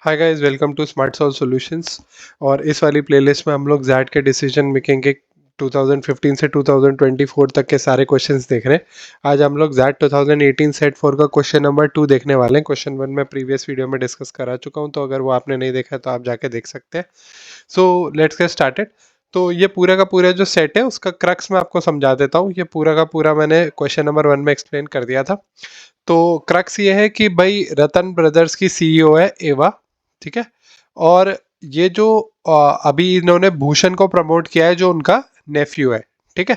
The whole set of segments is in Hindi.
Hi guys, welcome to smart solve solutions. और इस वाली प्लेलिस्ट में हम लोग जैट के डिसीजन मेकिंग के 2015 से 2024 तक के सारे क्वेश्चंस देख रहे हैं। आज हम लोग जैट 2018 सेट 4 का क्वेश्चन नंबर 2 देखने वाले हैं। क्वेश्चन 1 में प्रीवियस वीडियो में डिस्कस करा चुका हूं, तो अगर वो आपने नहीं देखा तो आप जाके देख सकते हैं। So let's get started. तो ये पूरा का पूरा जो सेट है उसका क्रक्स मैं आपको समझा देता हूँ। ये पूरा का पूरा मैंने क्वेश्चन नंबर 1 में एक्सप्लेन कर दिया था। तो क्रक्स ये है कि भाई रतन ब्रदर्स की सीईओ है एवा, ठीक है। और ये जो अभी इन्होंने भूषण को प्रमोट किया है जो उनका नेफ्यू है, ठीक है।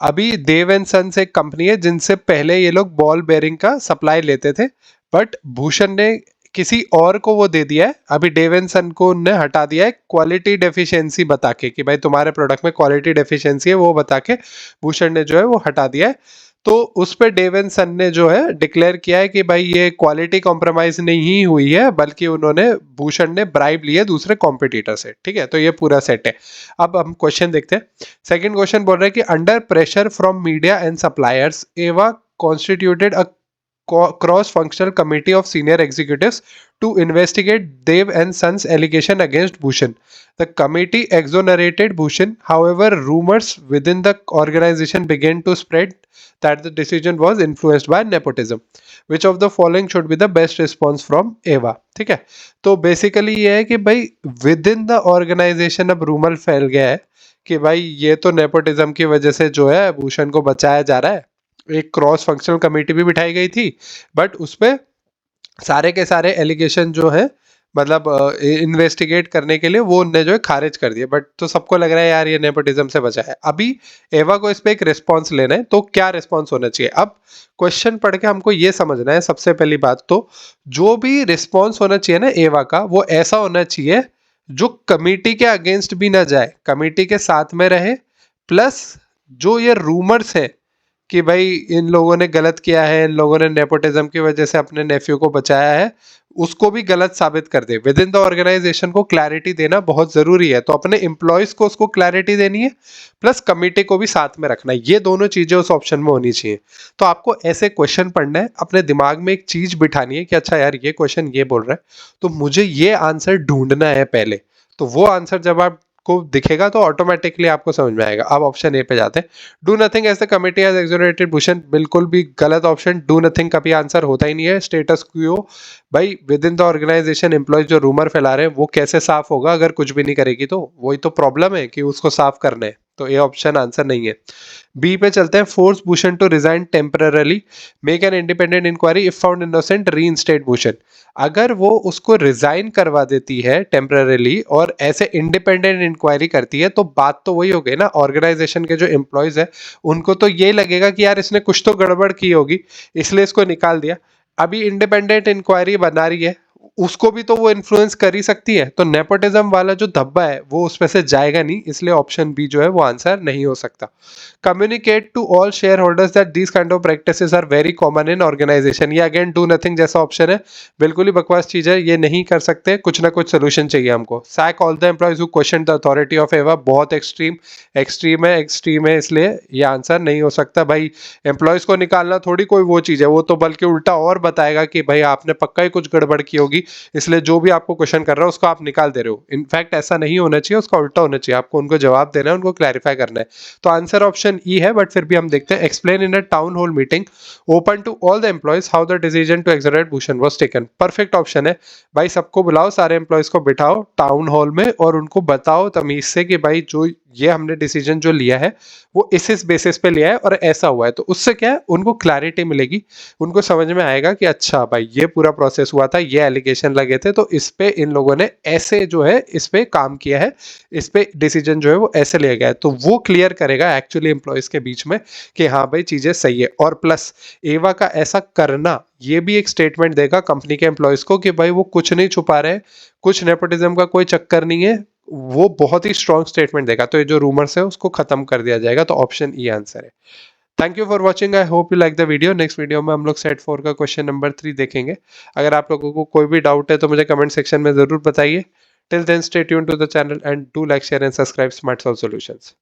अभी देव एंड सन्स एक कंपनी है जिनसे पहले ये लोग बॉल बेरिंग का सप्लाई लेते थे, बट भूषण ने किसी और को वो दे दिया है। अभी देव एंड सन को उन्होंने हटा दिया है क्वालिटी डेफिशिएंसी बता के कि भाई तुम्हारे प्रोडक्ट में क्वालिटी डेफिशिएंसी है, वो बता के भूषण ने जो है वो हटा दिया है। तो उस पे डेवन सन ने जो है डिक्लेयर किया है कि भाई ये क्वालिटी कॉम्प्रोमाइज नहीं हुई है, बल्कि उन्होंने भूषण ने ब्राइब लिया दूसरे कॉम्पिटिटर से, ठीक है। तो ये पूरा सेट है। अब हम क्वेश्चन देखते हैं। सेकंड क्वेश्चन बोल रहा है कि under pressure from media and suppliers Eva constituted a cross-functional committee of senior executives to investigate Dev and Sons allegation against Bhushan. The committee exonerated Bhushan. However, rumors within the organization began to spread that the decision was influenced by nepotism. Which of the following should be the best response from Eva? ठीक है। तो बेसिकली ये है कि भाई विद इन द ऑर्गेनाइजेशन अब रूमर फैल गया है कि भाई ये तो नेपोटिज्म की वजह से जो है भूषण को बचाया जा रहा है। एक क्रॉस फंक्शनल कमेटी भी बिठाई गई थी, बट उसपे सारे के सारे एलिगेशन जो है मतलब इन्वेस्टिगेट करने के लिए वो उनने जो है खारिज कर दिया। बट तो सबको लग रहा है यार ये नेपोटिज्म से बचा है। अभी एवा को इस पे एक रिस्पॉन्स लेना है, तो क्या रिस्पॉन्स होना चाहिए। अब क्वेश्चन पढ़ के हमको ये समझना है सबसे पहली बात तो जो भी रिस्पॉन्स होना चाहिए ना एवा का, वो ऐसा होना चाहिए जो कमेटी के अगेंस्ट भी ना जाए, कमेटी के साथ में रहे। प्लस जो ये रूमर्स है कि भाई इन लोगों ने गलत किया है, इन लोगों ने नेपोटिज्म की वजह से अपने नेफ्यू को बचाया है, उसको भी गलत साबित कर दे। विद इन द ऑर्गेनाइजेशन को क्लैरिटी देना बहुत जरूरी है। तो अपने एम्प्लॉयज को उसको क्लैरिटी देनी है, प्लस कमिटी को भी साथ में रखना है। ये दोनों चीजें उस ऑप्शन में होनी चाहिए। तो आपको ऐसे क्वेश्चन पढ़ना है, अपने दिमाग में एक चीज बिठानी है कि अच्छा यार ये क्वेश्चन ये बोल रहा है, तो मुझे ये आंसर ढूंढना है पहले। तो वो आंसर जब आप को दिखेगा तो ऑटोमेटिकली आपको समझ में आएगा। अब ऑप्शन ए पे जाते हैं। Do nothing as the committee has exonerated Bhushan, बिल्कुल भी गलत ऑप्शन। डू नथिंग कभी आंसर होता ही नहीं है। स्टेटस क्यू भाई within the organisation employees जो रूमर फैला रहे हैं वो कैसे साफ होगा अगर कुछ भी नहीं करेगी। तो वही तो प्रॉब्लम है कि उसको साफ करना है। तो ये ऑप्शन आंसर नहीं है। बी पे चलते हैं। Force Bhushan to resign temporarily, make an independent inquiry, if found innocent reinstate Bhushan. अगर वो उसको रिजाइन करवा देती है टेम्पररली और ऐसे इंडिपेंडेंट इंक्वायरी करती है, तो बात तो वही हो गई ना, ऑर्गेनाइजेशन के जो एम्प्लॉयज है उनको तो ये लगेगा कि यार इसने कुछ तो गड़बड़ की होगी इसलिए इसको निकाल दिया। अभी इंडिपेंडेंट इंक्वायरी बना रही है, उसको भी तो वो इन्फ्लुएंस कर ही सकती है। तो नेपोटिज्म वाला जो धब्बा है वो उसमें से जाएगा नहीं, इसलिए ऑप्शन बी जो है वो आंसर नहीं हो सकता। Communicate to all share holders that these kind of practices are very common in organisation. ये अगेन डू नथिंग जैसा ऑप्शन है, बिल्कुल ही बकवास चीज है, ये नहीं कर सकते। कुछ ना कुछ सोल्यूशन चाहिए हमको। Sack all the employees who question the authority of Eva, बहुत एक्सट्रीम एक्सट्रीम है, इसलिए ये आंसर नहीं हो सकता। भाई एम्प्लॉयज को निकालना थोड़ी कोई वो चीज है, वो तो बल्कि उल्टा और बताएगा कि भाई आपने पक्का ही कुछ गड़बड़ की होगी, इसलिए जो भी आपको क्वेश्चन कर रहा है उसको आप निकाल दे रहे हो। इनफैक्ट ऐसा नहीं होना चाहिए, उसका उल्टा होना चाहिए। आपको उनको जवाब देना है, उनको क्लैरिफाई करना है। तो आंसर ऑप्शन ई है, बट फिर भी हम देखते हैं। Explain in a town hall meeting open to all the employees how the decision to exonerate Bhushan was taken. Perfect option है। भाई सबको बुलाओ, सारे एम्प्लॉयज को बिठाओ टाउन हॉल में और उनको बताओ तमीज से कि भाई जो ये हमने डिसीजन जो लिया है वो इस बेसिस पे लिया है और ऐसा हुआ है। तो उससे क्या है, उनको क्लैरिटी मिलेगी, उनको समझ में आएगा कि अच्छा भाई ये पूरा प्रोसेस हुआ था, ये एलिगेशन लगे थे, तो इस पे इन लोगों ने ऐसे जो है इस पे काम किया है, इस पे डिसीजन जो है वो ऐसे लिया गया है। तो वो क्लियर करेगा एक्चुअली एम्प्लॉयज के बीच में कि हाँ भाई चीजें सही है। और प्लस एवा का ऐसा करना ये भी एक स्टेटमेंट देगा कंपनी के एम्प्लॉयज को कि भाई वो कुछ नहीं छुपा रहे, कुछ नेपोटिज्म का कोई चक्कर नहीं है। वो बहुत ही स्ट्रॉन्ग स्टेटमेंट देगा, तो ये जो रूमर्स है उसको खत्म कर दिया जाएगा। तो ऑप्शन ई आंसर है। Thank you for watching, I hope you like the video. Next video में हम लोग सेट 4 का क्वेश्चन नंबर 3 देखेंगे। अगर आप लोगों को कोई भी डाउट है तो मुझे कमेंट सेक्शन में जरूर बताइए। Till then stay tuned to the channel and do like share and subscribe smart solve solutions.